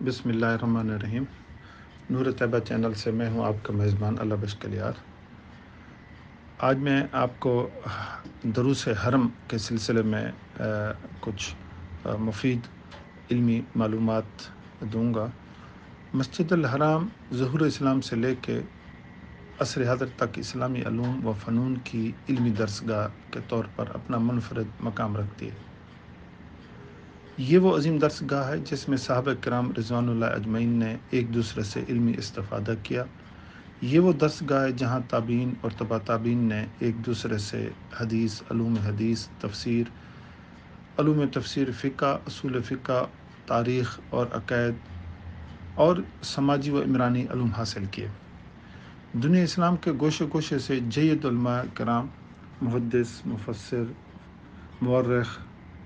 بسم اللہ الرحمن الرحیم۔ نور طیبہ چینل سے میں ہوں آپ کا میزبان اللہ بشکلیار۔ آج میں آپ کو دروس حرم کے سلسلے میں کچھ مفید علمی معلومات دوں گا۔ مسجد الحرام ظہور اسلام سے لے کے عصر حاضر تک اسلامی علوم و فنون کی علمی درسگاہ کے طور پر اپنا منفرد مقام رکھتی ہے۔ یہ وہ عظیم درسگاہ ہے جس میں صحابہ کرام رضوان اللہ اجمعین نے ایک دوسرے سے علمی استفادہ کیا۔ یہ وہ درسگاہ ہے جہاں تابعین اور تبع تابعین نے ایک دوسرے سے حدیث، علوم حدیث، تفسیر، علوم تفسیر، فقہ، اصول فقہ، تاریخ اور عقائد اور سماجی و عمرانی علوم حاصل کیے۔ دنیا اسلام کے گوشے گوشے سے جید علماء کرام، محدث، مفسر، مورخ،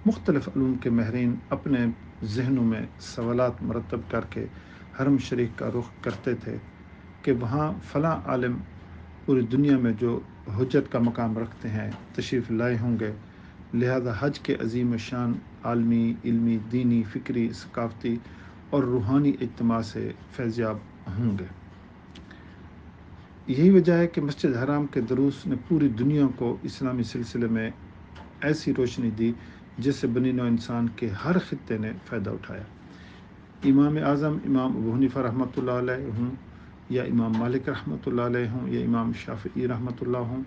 مختلف علوم کے ماہرین اپنے ذہنوں میں سوالات مرتب کر کے حرم شریف کا رخ کرتے تھے کہ وہاں فلاں عالم پوری دنیا میں جو حجت کا مقام رکھتے ہیں تشریف لائے ہوں گے، لہذا حج کے عظیم شان عالمی، علمی، دینی، فکری، ثقافتی اور روحانی اجتماع سے فیضیاب ہوں گے۔ یہی وجہ ہے کہ مسجد حرام کے دروس نے پوری دنیا کو اسلامی سلسلے میں ایسی روشنی دی جس سے بنی نوع انسان کے ہر خطے نے فائدہ اٹھایا۔ امام اعظم امام ابو حنیفہ رحمۃ اللہ علیہ ہوں، یا امام مالک رحمۃ اللہ علیہ ہوں، یا امام شافعی رحمۃ اللہ ہوں،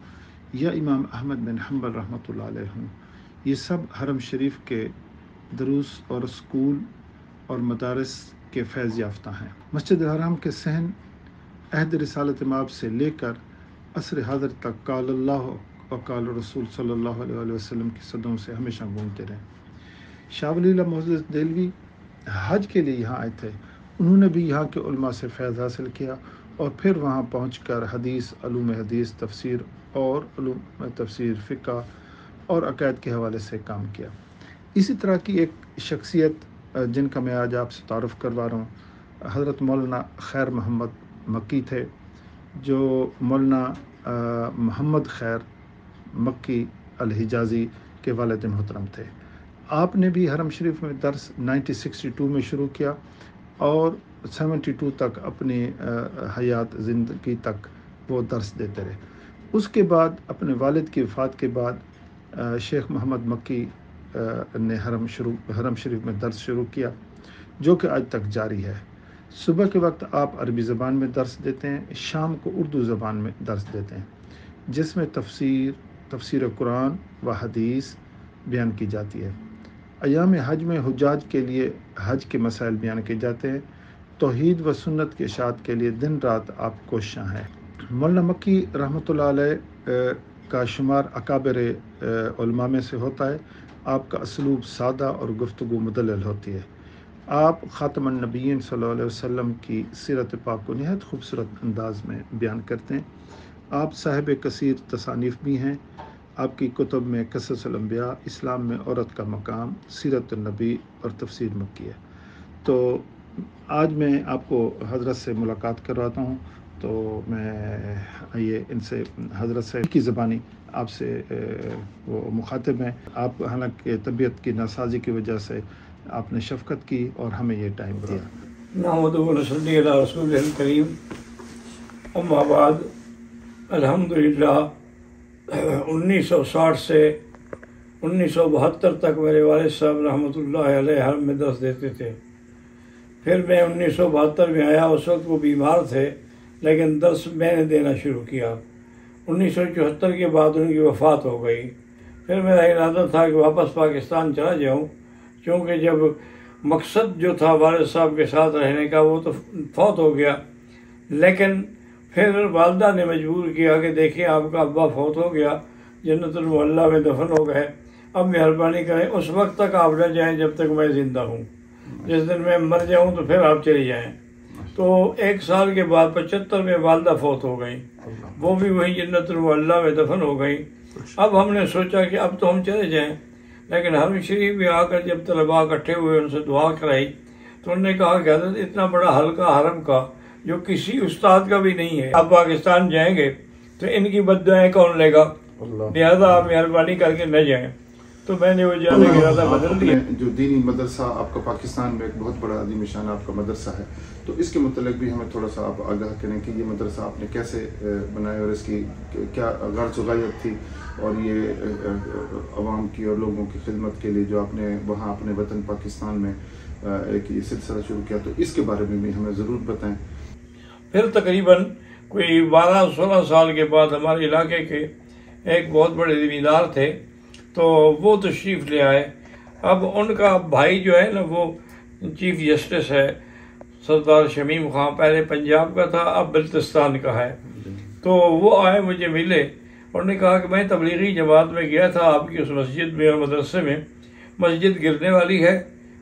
یا امام احمد بن حنبل رحمۃ اللہ علیہ ہوں، یہ سب حرم شریف کے دروس اور اسکول اور مدارس کے فیض یافتہ ہیں۔ مسجد الحرام کے صحن عہد رسالت مآب سے لے کر عصر حاضر تک قال اللہ اور قال رسول صلی اللہ علیہ وسلم کی صدوں سے ہمیشہ گونجتے رہے۔ شاہ ولی اللہ محدث دہلوی حج کے لیے یہاں آئے تھے۔ انہوں نے بھی یہاں کے علماء سے فیض حاصل کیا اور پھر وہاں پہنچ کر حدیث، علوم حدیث، تفسیر اور علوم تفسیر، فقہ اور عقائد کے حوالے سے کام کیا۔ اسی طرح کی ایک شخصیت جن کا میں آج آپ سے تعارف کروا رہا ہوں، حضرت مولانا خیر محمد مکی تھے، جو مولانا محمد خیر مکی الحجازی کے والد محترم تھے۔ آپ نے بھی حرم شریف میں درس 1962 میں شروع کیا اور 72 تک اپنی حیات زندگی تک وہ درس دیتے رہے۔ اس کے بعد اپنے والد کی وفات کے بعد شیخ محمد مکی نے حرم شریف میں درس شروع کیا، جو کہ آج تک جاری ہے۔ صبح کے وقت آپ عربی زبان میں درس دیتے ہیں، شام کو اردو زبان میں درس دیتے ہیں، جس میں تفسیر قرآن و حدیث بیان کی جاتی ہے۔ ایام حج میں حجاج کے لیے حج کے مسائل بیان کیے جاتے ہیں۔ توحید و سنت کے اشاعت کے لیے دن رات آپ کوشاں ہیں۔ مولانا مکی رحمۃ اللہ علیہ کا شمار اکابر علماء میں سے ہوتا ہے۔ آپ کا اسلوب سادہ اور گفتگو مدلل ہوتی ہے۔ آپ خاتم النبیین صلی اللہ علیہ وسلم کی سیرت پاک کو نہایت خوبصورت انداز میں بیان کرتے ہیں۔ آپ صاحب کثیر تصانیف بھی ہیں۔ آپ کی کتب میں قصص الانبیاء، اسلام میں عورت کا مقام، سیرت النبی اور تفسیر مکی ہے۔ تو آج میں آپ کو حضرت سے ملاقات کرواتا ہوں، تو میں آئیے ان سے حضرت سے کی زبانی آپ سے وہ مخاطب ہیں۔ آپ حالانکہ طبیعت کی ناسازی کی وجہ سے آپ نے شفقت کی اور ہمیں یہ ٹائم دیا۔ نحمدہ و نصلی علی رسولہ الکریم، اما بعد، الحمدللہ 1960 سے 1972 تک میرے والد صاحب رحمۃ اللہ علیہ حرم میں درس دیتے تھے۔ پھر میں 1972 میں آیا، اس وقت وہ بیمار تھے لیکن درس میں نے دینا شروع کیا۔ 1974 کے بعد ان کی وفات ہو گئی۔ پھر میرا ارادہ تھا کہ واپس پاکستان چلا جاؤں، کیونکہ جب مقصد جو تھا والد صاحب کے ساتھ رہنے کا وہ تو فوت ہو گیا، لیکن پھر والدہ نے مجبور کیا کہ دیکھیں آپ کا ابا فوت ہو گیا، جنت المعلیٰ میں دفن ہو گئے، اب مہربانی کریں اس وقت تک آپ نہ جائیں جب تک میں زندہ ہوں، جس دن میں مر جاؤں تو پھر آپ چلی جائیں۔ تو 1 سال کے بعد 75 میں والدہ فوت ہو گئی، وہ بھی وہیں جنت المعلیٰ میں دفن ہو گئی۔ اب ہم نے سوچا کہ اب تو ہم چلے جائیں، لیکن حرم شریف میں آ کر جب طلباء اکٹھے ہوئے ان سے دعا کرائی تو انہوں نے کہا کہ حضرت اتنا بڑا حلقہ حرم کا جو کسی استاد کا بھی نہیں ہے، آپ پاکستان جائیں گے تو ان کی بد دعائیں کون لے گا، لہذا آپ مہربانی کر کے نہ جائیں۔ تو میں نے وہ جانے کا ارادہ بدل دیا. جو دینی مدرسہ آپ کا پاکستان میں ایک بہت بڑا عظیم شان آپ کا مدرسہ ہے، تو اس کے متعلق بھی ہمیں تھوڑا سا آپ آگاہ کریں کہ یہ مدرسہ آپ نے کیسے بنایا اور اس کی کیا غرض و غایت تھی، اور یہ عوام کی اور لوگوں کی خدمت کے لیے جو آپ نے وہاں اپنے وطن پاکستان میں ایک یہ سلسلہ شروع کیا، تو اس کے بارے میں بھی ہمیں ضرور بتائیں. پھر تقریباً کوئی 12-16 سال کے بعد ہمارے علاقے کے ایک بہت بڑے زمیندار تھے، تو وہ تشریف لے آئے. اب ان کا بھائی جو ہے نا وہ چیف جسٹس ہے، سردار شمیم خان، پہلے پنجاب کا تھا اب بلتستان کا ہے. تو وہ آئے مجھے ملے، انہوں نے کہا کہ میں تبلیغی جماعت میں گیا تھا آپ کی اس مسجد میں اور مدرسے میں، مسجد گرنے والی ہے،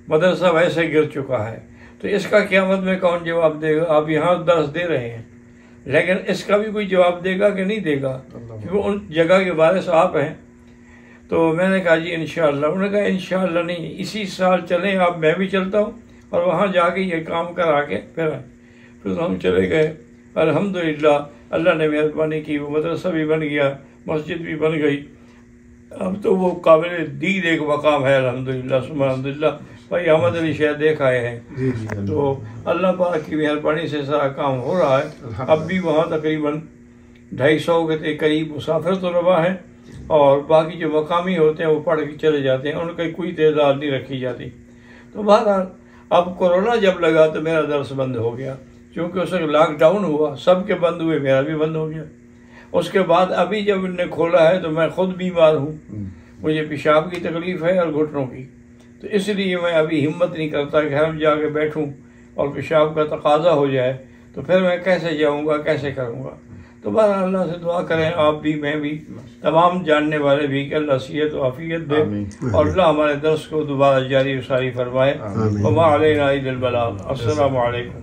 مدرسہ ویسے گر چکا ہے، تو اس کا قیامت میں کون جواب دے گا؟ آپ یہاں درس دے رہے ہیں لیکن اس کا بھی کوئی جواب دے گا کہ نہیں دے گا، کیونکہ ان جگہ کے وارث آپ ہیں. تو میں نے کہا جی انشاءاللہ. انہوں نے کہا انشاءاللہ نہیں، اسی سال چلیں آپ، میں بھی چلتا ہوں اور وہاں جا کے یہ کام کرا کے پھر ہم چلے گئے. الحمدللہ اللہ نے مہربانی کی، وہ مدرسہ بھی بن گیا، مسجد بھی بن گئی. اب تو وہ قابل دید ایک مقام ہے الحمدللہ ثم الحمدللہ. بھائی احمد علی شیخ دیکھ آئے ہیں، تو اللہ پاک کی مہربانی سے سارا کام ہو رہا ہے. اب بھی وہاں تقریباً 250 کے قریب مسافر تو روا ہیں، اور باقی جو مقامی ہوتے ہیں وہ پڑھ کے چلے جاتے ہیں، ان کی کوئی تعداد نہیں رکھی جاتی. تو بہرحال اب کورونا جب لگا تو میرا درس بند ہو گیا، کیونکہ اس وقت لاک ڈاؤن ہوا، سب کے بند ہوئے، میرا بھی بند ہو گیا. اس کے بعد ابھی جب ان نے کھولا ہے تو میں خود بیمار ہوں، مجھے پیشاب کی تکلیف ہے اور گھٹنوں کی، تو اس لیے میں ابھی ہمت نہیں کرتا کہ گھر میں جا کے بیٹھوں اور پیشاب کا تقاضا ہو جائے تو پھر میں کیسے جاؤں گا، کیسے کروں گا. تو بہرحال اللہ سے دعا کریں، آپ بھی، میں بھی، تمام جاننے والے بھی، کہ اللہ صحت و عافیت دے اور اللہ ہمارے درس کو دوبارہ جاری و ساری فرمائے. وما علینا الا البلاغ. السلام علیکم.